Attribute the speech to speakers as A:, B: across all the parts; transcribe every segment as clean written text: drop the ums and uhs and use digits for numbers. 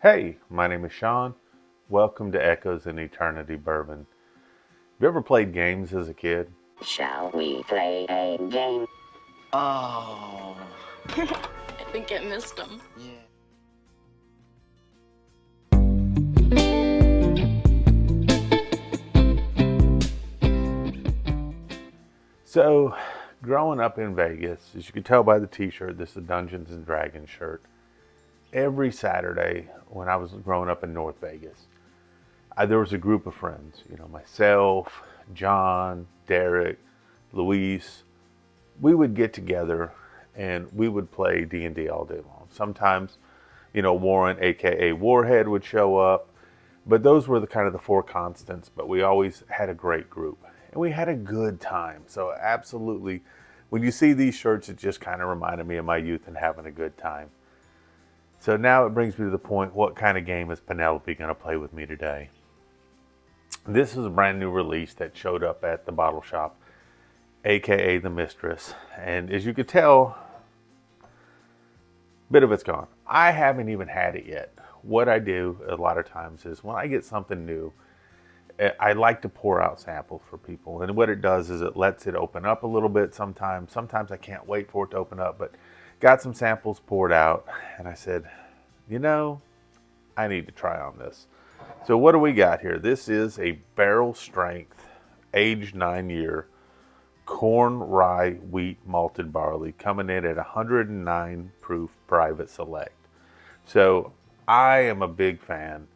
A: Hey, my name is Sean. Welcome to Echoes in Eternity Bourbon. Have you ever played games as a kid?
B: Shall we play a game?
C: Oh.
D: I think I missed him.
C: Yeah.
A: So, growing up in Vegas, as you can tell by the t-shirt, this is a Dungeons and Dragons shirt. Every Saturday when I was growing up in North Vegas, there was a group of friends, myself, John, Derek, Luis. We would get together and we would play D&D all day long. Sometimes, Warren, aka Warhead, would show up, but those were the four constants. But we always had a great group and we had a good time. So absolutely, when you see these shirts, it just kind of reminded me of my youth and having a good time. So now it brings me to the point, what kind of game is Penelope going to play with me today? This is a brand new release that showed up at the bottle shop, aka the Mistress. And as you could tell, a bit of it's gone. I haven't even had it yet. What I do a lot of times is when I get something new, I like to pour out samples for people. And what it does is it lets it open up a little bit sometimes. Sometimes I can't wait for it to open up, but got some samples poured out. And I said, I need to try on this. So what do we got here? This is a barrel strength, aged 9-year, corn, rye, wheat, malted barley, coming in at 109 proof private select. So I am a big fan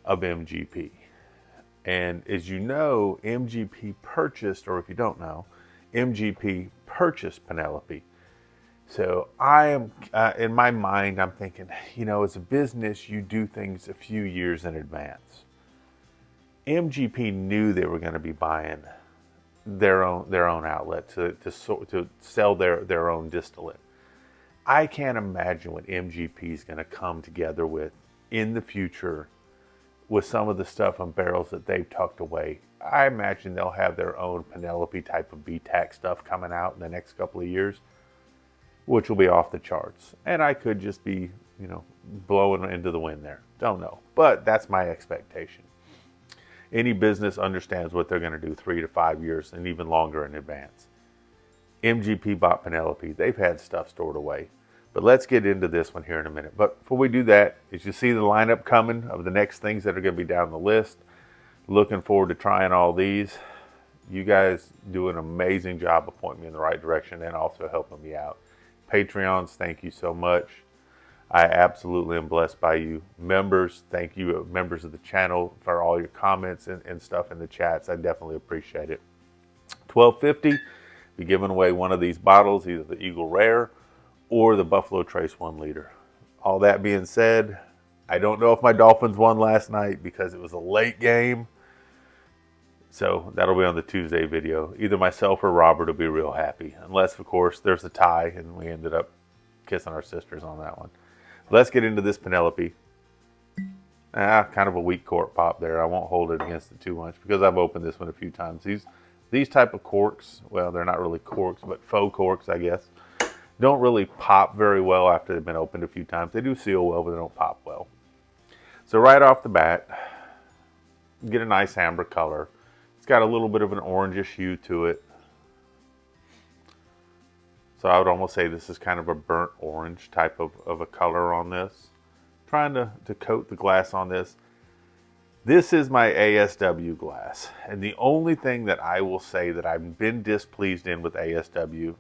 A: of MGP. And as you know, MGP purchased, or if you don't know, MGP purchased Penelope. So I am, in my mind, I'm thinking, as a business, you do things a few years in advance. MGP knew they were going to be buying their own outlet to sell their own distillate. I can't imagine what MGP is going to come together with in the future with some of the stuff on barrels that they've tucked away. I imagine they'll have their own Penelope type of BTAC stuff coming out in the next couple of years, which will be off the charts. And I could just be, blowing into the wind there. Don't know. But that's my expectation. Any business understands what they're going to do 3 to 5 years and even longer in advance. MGP bought Penelope. They've had stuff stored away. But let's get into this one here in a minute. But before we do that, as you see the lineup coming of the next things that are going to be down the list, looking forward to trying all these. You guys do an amazing job of pointing me in the right direction and also helping me out. Patreons, thank you so much. I absolutely am blessed by you. Members, thank you, members of the channel, for all your comments and stuff in the chats. I definitely appreciate it. $12.50, be giving away one of these bottles, either the Eagle Rare or the Buffalo Trace 1 liter. All that being said, I don't know if my Dolphins won last night because it was a late game. So that'll be on the Tuesday video. Either myself or Robert will be real happy. Unless, of course, there's a tie and we ended up kissing our sisters on that one. Let's get into this Penelope. Kind of a weak cork pop there. I won't hold it against it too much because I've opened this one a few times. These type of corks, well, they're not really corks, but faux corks, I guess, don't really pop very well after they've been opened a few times. They do seal well, but they don't pop well. So right off the bat, get a nice amber color. It's got a little bit of an orangish hue to it. So I would almost say this is kind of a burnt orange type of a color on this. Trying to coat the glass on this. This is my ASW glass. And the only thing that I will say that I've been displeased in with ASW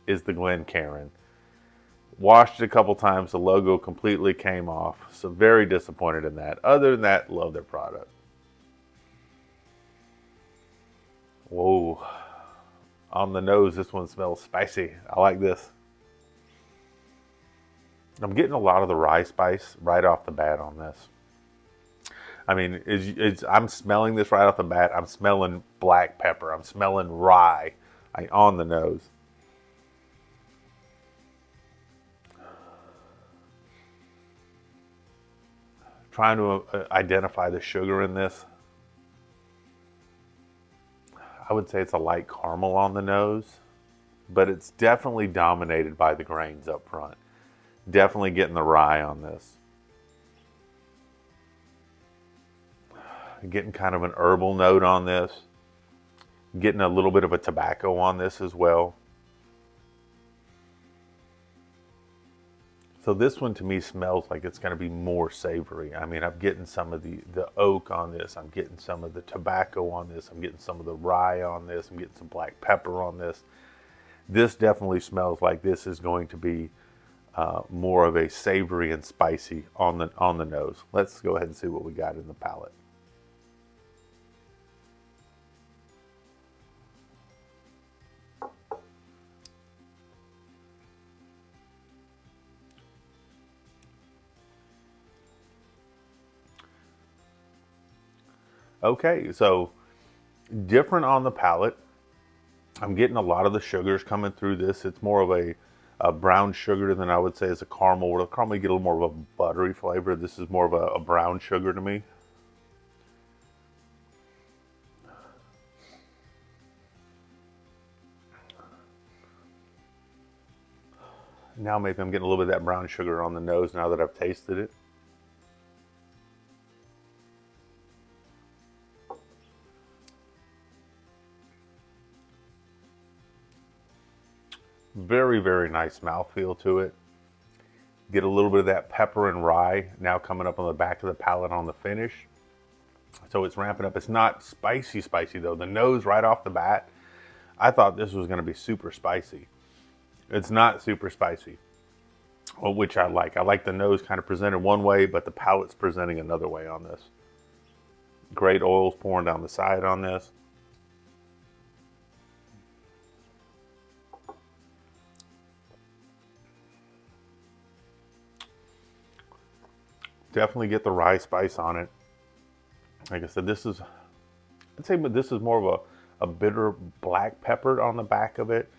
A: is the Glencairn. Washed it a couple times, the logo completely came off. So very disappointed in that. Other than that, love their product. Whoa, on the nose, this one smells spicy. I like this. I'm getting a lot of the rye spice right off the bat on this. I mean, I'm smelling this right off the bat. I'm smelling black pepper. I'm smelling rye on the nose. Trying to identify the sugar in this. I would say it's a light caramel on the nose, but it's definitely dominated by the grains up front. Definitely getting the rye on this. getting kind of an herbal note on this. Getting a little bit of a tobacco on this as well. So this one to me smells like it's going to be more savory. I mean, I'm getting some of the oak on this. I'm getting some of the tobacco on this. I'm getting some of the rye on this. I'm getting some black pepper on this. This definitely smells like this is going to be more of a savory and spicy on the nose. Let's go ahead and see what we got in the palate. Okay, so different on the palate. I'm getting a lot of the sugars coming through this. It's more of a brown sugar than I would say is a caramel. Where the caramel you get a little more of a buttery flavor. This is more of a brown sugar to me. Now maybe I'm getting a little bit of that brown sugar on the nose now that I've tasted it. Very, very nice mouthfeel to it. Get a little bit of that pepper and rye now coming up on the back of the palate on the finish. So it's ramping up. It's not spicy though. The nose right off the bat, I thought this was going to be super spicy. It's not super spicy, which I like. I like the nose kind of presented one way, but the palate's presenting another way on this. Great oils pouring down the side on this. Definitely get the rye spice on it. Like I said, I'd say this is more of a bitter black pepper on the back of it.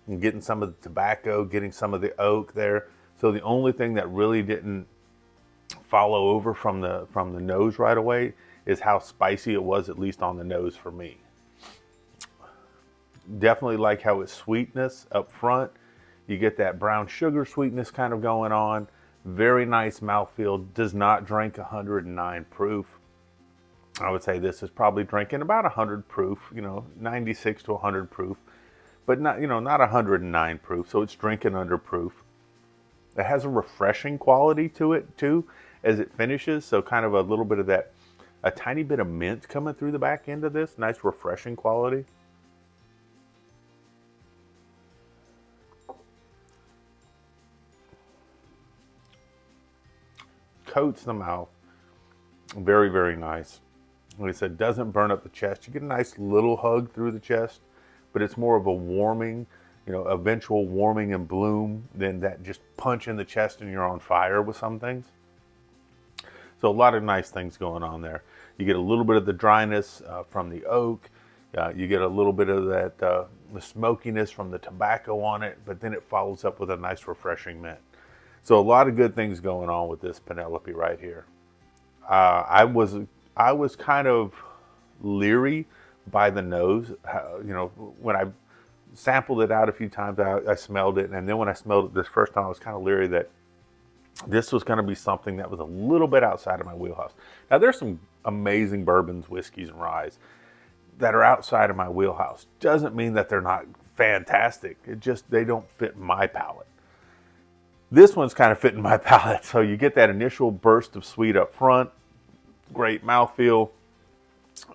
A: And getting some of the tobacco, getting some of the oak there. So the only thing that really didn't follow over from the nose right away is how spicy it was, at least on the nose for me. Definitely like how it's sweetness up front. You get that brown sugar sweetness kind of going on. Very nice mouthfeel. Does not drink 109 proof. I would say this is probably drinking about 100 proof, 96 to 100 proof, but not 109 proof. So it's drinking under proof. It has a refreshing quality to it too as it finishes. So kind of a little bit of that, a tiny bit of mint coming through the back end of this. Nice refreshing quality. Coats the mouth. Very, very nice. Like I said, doesn't burn up the chest. You get a nice little hug through the chest, but it's more of a warming, eventual warming and bloom than that just punch in the chest and you're on fire with some things. So a lot of nice things going on there. You get a little bit of the dryness from the oak. You get a little bit of that the smokiness from the tobacco on it, but then it follows up with a nice refreshing mint. So a lot of good things going on with this Penelope right here. I was kind of leery by the nose. When I sampled it out a few times, I smelled it, and then when I smelled it this first time, I was kind of leery that this was going to be something that was a little bit outside of my wheelhouse. Now, there's some amazing bourbons, whiskeys, and ryes that are outside of my wheelhouse. Doesn't mean that they're not fantastic. It just, they don't fit my palate. This one's kind of fitting my palate. So you get that initial burst of sweet up front, great mouthfeel,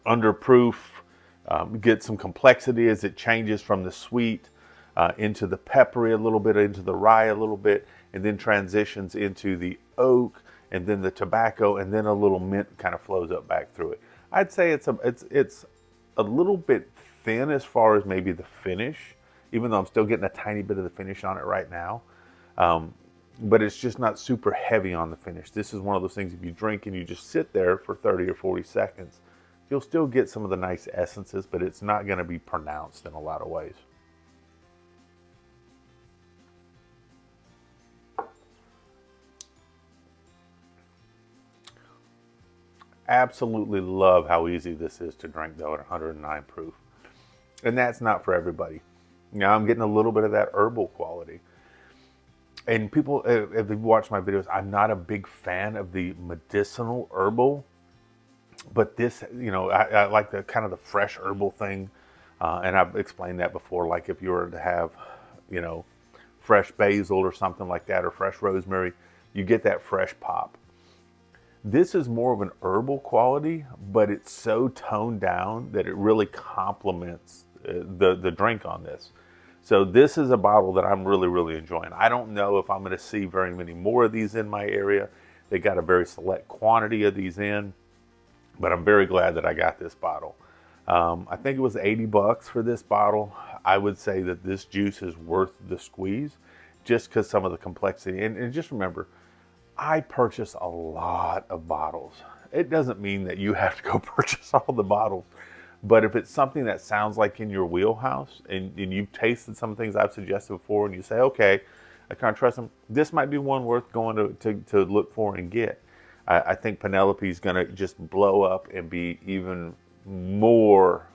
A: under proof, get some complexity as it changes from the sweet into the peppery a little bit, into the rye a little bit, and then transitions into the oak, and then the tobacco, and then a little mint kind of flows up back through it. I'd say it's a little bit thin as far as maybe the finish, even though I'm still getting a tiny bit of the finish on it right now. But it's just not super heavy on the finish. This is one of those things, if you drink and you just sit there for 30 or 40 seconds, you'll still get some of the nice essences, but it's not going to be pronounced in a lot of ways. Absolutely love how easy this is to drink though at 109 proof. And that's not for everybody. Now I'm getting a little bit of that herbal quality. And people, if you've watched my videos, I'm not a big fan of the medicinal herbal. But this, I like the kind of the fresh herbal thing. And I've explained that before. Like if you were to have, you know, fresh basil or something like that, or fresh rosemary, you get that fresh pop. This is more of an herbal quality, but it's so toned down that it really complements the drink on this. So this is a bottle that I'm really, really enjoying. I don't know if I'm going to see very many more of these in my area. They got a very select quantity of these in, but I'm very glad that I got this bottle. I think it was $80 for this bottle. I would say that this juice is worth the squeeze just because some of the complexity. And just remember, I purchase a lot of bottles. It doesn't mean that you have to go purchase all the bottles. But if it's something that sounds like in your wheelhouse and you've tasted some things I've suggested before and you say, okay, I kind of trust them, this might be one worth going to look for and get. I think Penelope is going to just blow up and be even more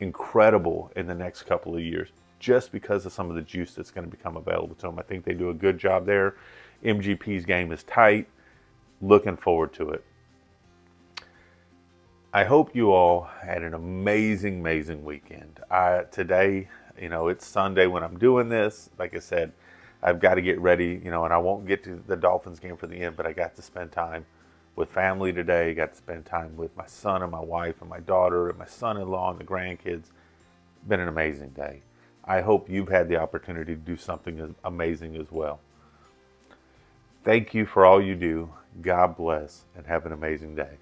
A: incredible in the next couple of years just because of some of the juice that's going to become available to them. I think they do a good job there. MGP's game is tight. Looking forward to it. I hope you all had an amazing, amazing weekend. Today, it's Sunday when I'm doing this. Like I said, I've got to get ready, and I won't get to the Dolphins game for the end, but I got to spend time with family today. Got to spend time with my son and my wife and my daughter and my son-in-law and the grandkids. Been an amazing day. I hope you've had the opportunity to do something amazing as well. Thank you for all you do. God bless and have an amazing day.